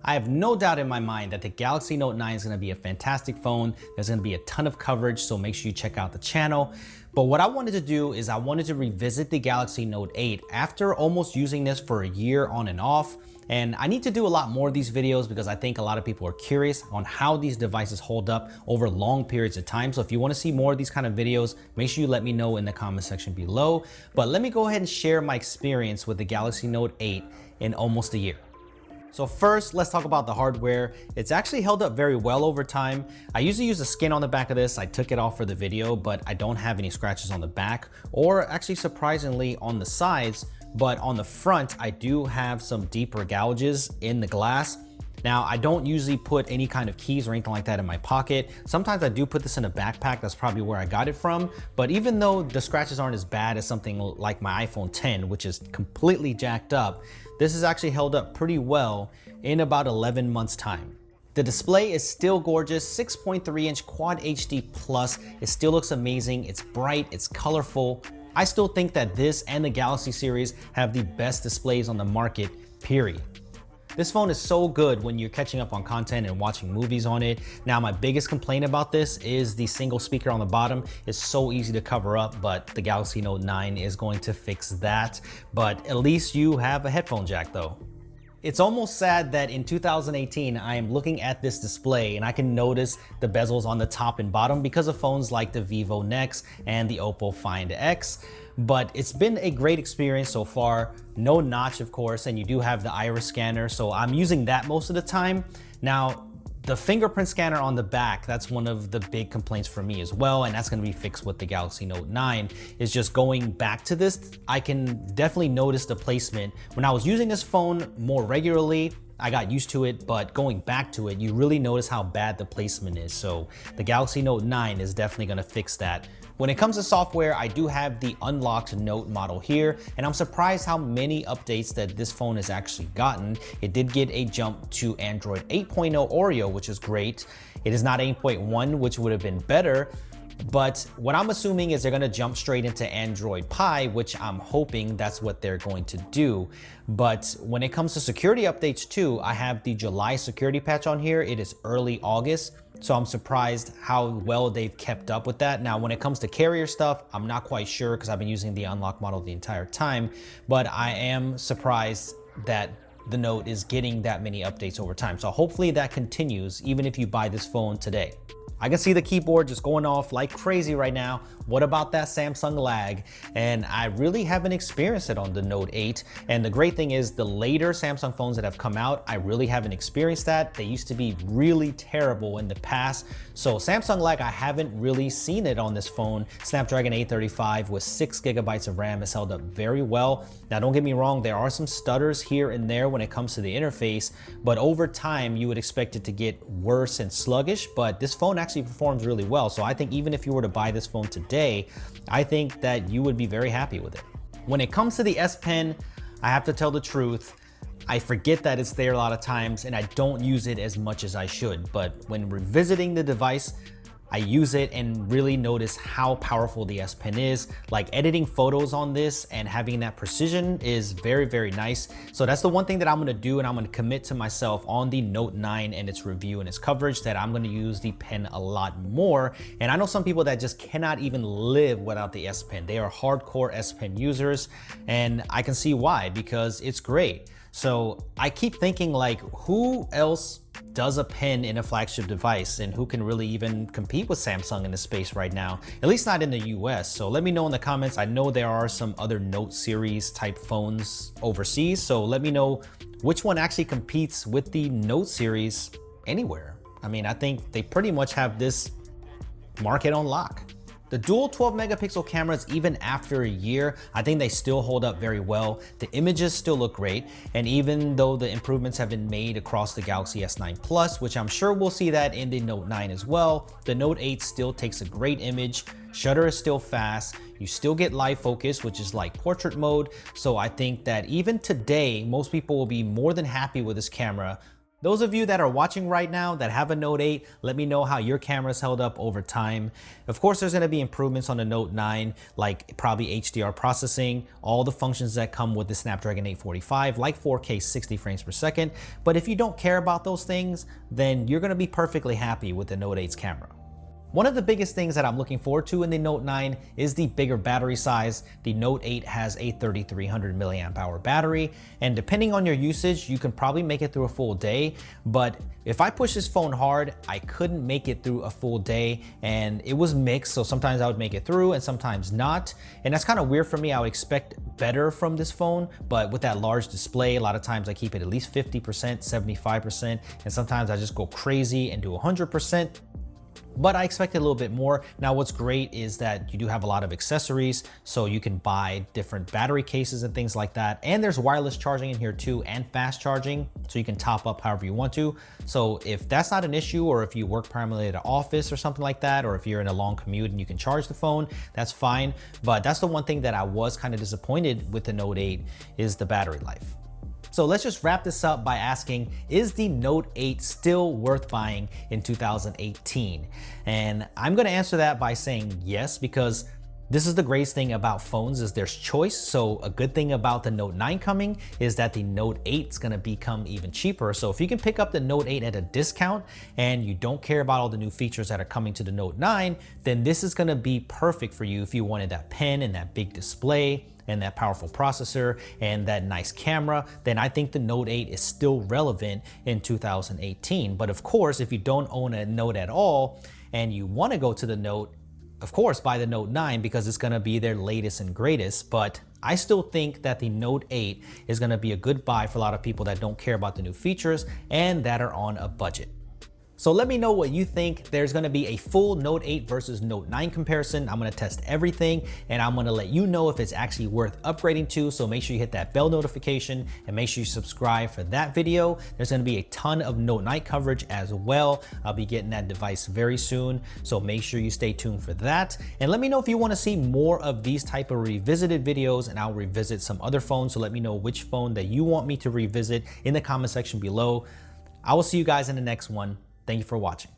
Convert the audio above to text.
I have no doubt in my mind that the Galaxy Note 9 is going to be a fantastic phone. There's going to be a ton of coverage, so make sure you check out the channel. But what I wanted to do is I wanted to revisit the Galaxy Note 8 after almost using this for a year on and off. And I need to do a lot more of these videos because I think a lot of people are curious on how these devices hold up over long periods of time. So if you want to see more of these kind of videos, make sure you let me know in the comment section below. But let me go ahead and share my experience with the Galaxy Note 8 in almost a year. So first, let's talk about the hardware. It's actually held up very well over time. I usually use the skin on the back of this. I took it off for the video, but I don't have any scratches on the back or actually surprisingly on the sides. But on the front, I do have some deeper gouges in the glass. Now, I don't usually put any kind of keys or anything like that in my pocket. Sometimes I do put this in a backpack. That's probably where I got it from. But even though the scratches aren't as bad as something like my iPhone 10, which is completely jacked up, this has actually held up pretty well in about 11 months time. The display is still gorgeous, 6.3-inch Quad HD Plus. It still looks amazing. It's bright, it's colorful. I still think that this and the Galaxy series have the best displays on the market, period. This phone is so good when you're catching up on content and watching movies on it. Now, my biggest complaint about this is the single speaker on the bottom. It's so easy to cover up, but the Galaxy Note 9 is going to fix that. But at least you have a headphone jack though. It's almost sad that in 2018, I am looking at this display and I can notice the bezels on the top and bottom because of phones like the Vivo Nex and the Oppo Find X. But it's been a great experience so far. No notch, of course, and you do have the iris scanner, so I'm using that most of the time. Now, the fingerprint scanner on the back, that's one of the big complaints for me as well, and that's gonna be fixed with the Galaxy Note 9, is just going back to this. I can definitely notice the placement. When I was using this phone more regularly, I got used to it, but going back to it, you really notice how bad the placement is. So the Galaxy Note 9 is definitely gonna fix that. When it comes to software, I do have the unlocked Note model here, and I'm surprised how many updates that this phone has actually gotten. It did get a jump to Android 8.0 Oreo, which is great. It is not 8.1, which would have been better. But what I'm assuming is they're gonna jump straight into Android Pie, which I'm hoping that's what they're going to do. But when it comes to security updates too, I have the July security patch on here. It is early August, so I'm surprised how well they've kept up with that. Now, when it comes to carrier stuff, I'm not quite sure because I've been using the unlock model the entire time, but I am surprised that the Note is getting that many updates over time. So hopefully that continues even if you buy this phone today. I can see the keyboard just going off like crazy right now. What about that Samsung lag? And I really haven't experienced it on the Note 8. And the great thing is the later Samsung phones that have come out, I really haven't experienced that. They used to be really terrible in the past. So Samsung lag, I haven't really seen it on this phone. Snapdragon 835 with 6 GB of RAM has held up very well. Now, don't get me wrong, there are some stutters here and there when it comes to the interface, but over time you would expect it to get worse and sluggish, but this phone actually performs really well. So I think even if you were to buy this phone today, I think that you would be very happy with it. When it comes to the S Pen, I have to tell the truth. I forget that it's there a lot of times and I don't use it as much as I should. But when revisiting the device, I use it and really notice how powerful the S Pen is. Like editing photos on this and having that precision is very, very nice. So that's the one thing that I'm gonna do, and I'm gonna commit to myself on the Note 9 and its review and its coverage, that I'm gonna use the pen a lot more. And I know some people that just cannot even live without the S Pen. They are hardcore S Pen users, and I can see why, because it's great. So I keep thinking, like, who else does a pen in a flagship device, and who can really even compete with Samsung in the space right now, at least not in the US. So let me know in the comments. I know there are some other Note series type phones overseas, so let me know which one actually competes with the Note series anywhere. I mean, I think they pretty much have this market on lock. The dual 12 megapixel cameras, even after a year, I think they still hold up very well. The images still look great. And even though the improvements have been made across the Galaxy S9 Plus, which I'm sure we'll see that in the Note 9 as well, the Note 8 still takes a great image. Shutter is still fast. You still get live focus, which is like portrait mode. So I think that even today, most people will be more than happy with this camera Those of you that are watching right now that have a Note 8, let me know how your camera's held up over time. Of course, there's gonna be improvements on the Note 9, like probably HDR processing, all the functions that come with the Snapdragon 845, like 4K 60 frames per second. But if you don't care about those things, then you're gonna be perfectly happy with the Note 8's camera. One of the biggest things that I'm looking forward to in the Note 9 is the bigger battery size. The Note 8 has a 3300 milliamp hour battery, and depending on your usage, you can probably make it through a full day. But if I push this phone hard, I couldn't make it through a full day, and it was mixed. So sometimes I would make it through and sometimes not. And that's kind of weird for me. I would expect better from this phone, but with that large display, a lot of times I keep it at least 50%, 75%, and sometimes I just go crazy and do 100%. But I expected a little bit more. Now, what's great is that you do have a lot of accessories, so you can buy different battery cases and things like that. And there's wireless charging in here too, and fast charging, so you can top up however you want to. So if that's not an issue, or if you work primarily at an office or something like that, or if you're in a long commute and you can charge the phone, that's fine. But that's the one thing that I was kind of disappointed with the Note 8 is the battery life. So let's just wrap this up by asking, is the Note 8 still worth buying in 2018? And I'm gonna answer that by saying yes, because this is the greatest thing about phones is there's choice. So a good thing about the Note 9 coming is that the Note 8 is gonna become even cheaper. So if you can pick up the Note 8 at a discount and you don't care about all the new features that are coming to the Note 9, then this is gonna be perfect for you if you wanted that pen and that big display and that powerful processor and that nice camera. Then I think the Note 8 is still relevant in 2018. But of course, if you don't own a Note at all and you wanna go to the Note, of course, buy the Note 9 because it's gonna be their latest and greatest. But I still think that the Note 8 is gonna be a good buy for a lot of people that don't care about the new features and that are on a budget. So let me know what you think. There's gonna be a full Note 8 versus Note 9 comparison. I'm gonna test everything and I'm gonna let you know if it's actually worth upgrading to. So make sure you hit that bell notification and make sure you subscribe for that video. There's gonna be a ton of Note 9 coverage as well. I'll be getting that device very soon. So make sure you stay tuned for that. And let me know if you wanna see more of these type of revisited videos, and I'll revisit some other phones. So let me know which phone that you want me to revisit in the comment section below. I will see you guys in the next one. Thank you for watching.